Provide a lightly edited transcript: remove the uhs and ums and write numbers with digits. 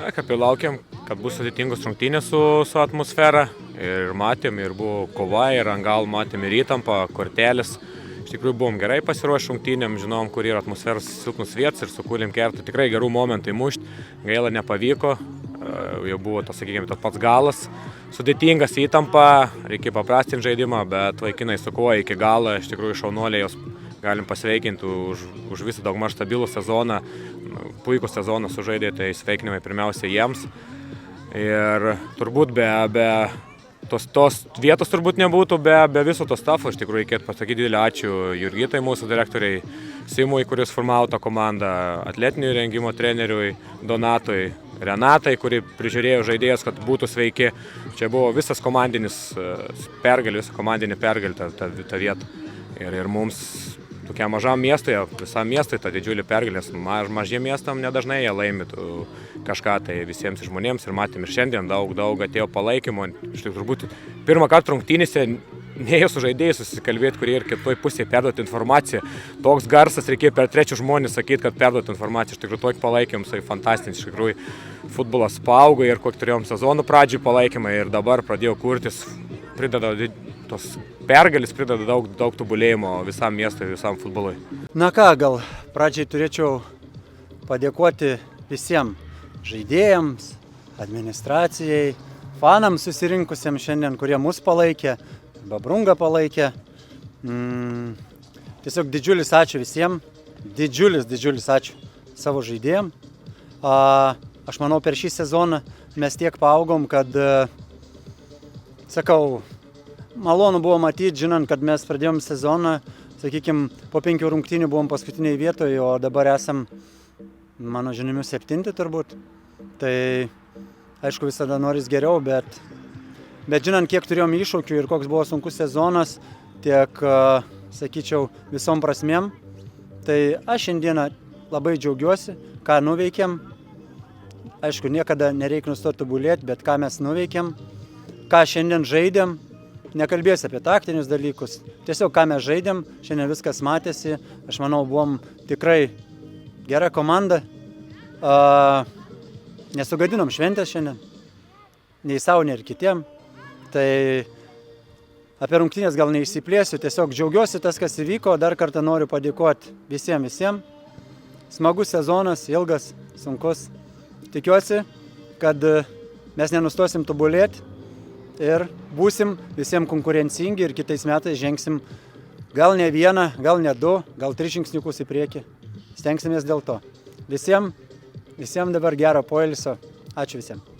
Kaip ir laukiam, kad bus sudėtingos rungtynės su atmosfera. Ir matėm, ir buvo kova, ir ant gal matėm ir įtampą, kortelės. Iš tikrųjų buvom gerai pasiruošę rungtynėm, žinom, kur yra atmosferos silpnus vietas ir sukūrėm kertų tikrai gerų momentų įmušti. Gaila nepavyko, jau buvo tas, sakykime, tas pats galas. Sudėtingas įtampa, reikia paprastinti žaidimą, bet vaikinai sukovoja iki galo, iš tikrųjų šaunuoliai jos galim pasveikinti už visą daugmaž stabilų sezoną. Puikų sezoną sužaidė, tai sveikinimai pirmiausia jiems. Ir turbūt be tos vietos turbūt nebūtų be viso to stafo. Iš tikrųjų reikėtų pasakyti didelį ačiū Jurgitai, mūsų direktoriai, Simui, kuris formavo tą komandą, atletinio rengimo treneriui, Donatui, Renatai, kuri prižiūrėjo žaidėjus, kad būtų sveiki. Čia buvo visas komandinis pergalė, visa komandinė pergalė ta vieta. Ir mums tokiam mažam miestui, visam miestui ta didžiulė pergalė, mažiem miestam nedažnai jie laimi kažką tai visiems žmonėms ir matėm ir šiandien daug atėjo palaikymo. Iš tikrųjų turbūt pirmą kartą rungtynėse neėjo su žaidėjais susikalbėti, kurie ir kitoj pusėje perduoti informaciją. Toks garsas reikėjo per trečius žmonės sakyti, kad perduoti informaciją. Iš tikrųjų tokį palaikymą, tai fantastinis. Iš tikrųjų futbolas paaugo ir kokį turėjom sezonų pradžioj palaikymą ir dabar pradėjo kurtis, prideda tos pergalės, prideda daug tobulėjimo visam miestui, visam futbolui. Na ką, gal pradžiai turėčiau padėkoti visiems žaidėjams, administracijai, fanams susirinkusiems šiandien, kurie mus palaikė, Babrungą palaikė. Tiesiog didžiulis ačiū visiems, didžiulis ačiū savo žaidėjams. Aš manau, per šį sezoną mes tiek paaugom, kad, sakau, malonu buvo matyti, žinant, kad mes pradėjom sezoną, sakykime, po 5 rungtynių buvom paskutiniai vietoje, o dabar esam, mano žiniomis, 7 turbūt. Tai, aišku, visada noris geriau, bet žinant, kiek turėjom iššūkių ir koks buvo sunkus sezonas, tiek, sakyčiau, visom prasmėm, tai aš šiandieną labai džiaugiuosi, ką nuveikėm. Aišku, niekada nereikia nustoti tobulėti, bet ką mes nuveikėm, ką šiandien žaidėm. Nekalbėsiu apie taktinius dalykus, tiesiog ką mes žaidėm, šiandien viskas matėsi, aš manau, buvom tikrai gera komanda, nesugadinom šventės šiandien, nei savo, nei ir kitiem, tai apie rungtynės gal neišsiplėsiu, tiesiog džiaugiuosi tas, kas įvyko, dar kartą noriu padėkoti visiems, smagus sezonas, ilgas, sunkus, tikiuosi, kad mes nenustosim tobulėti. Ir būsim visiems konkurencingi ir kitais metais žengsim gal ne 1, gal ne 2, gal 3 žingsniukus į priekį. Stengsimės dėl to. Visiems dabar gero poilsio. Ačiū visiems.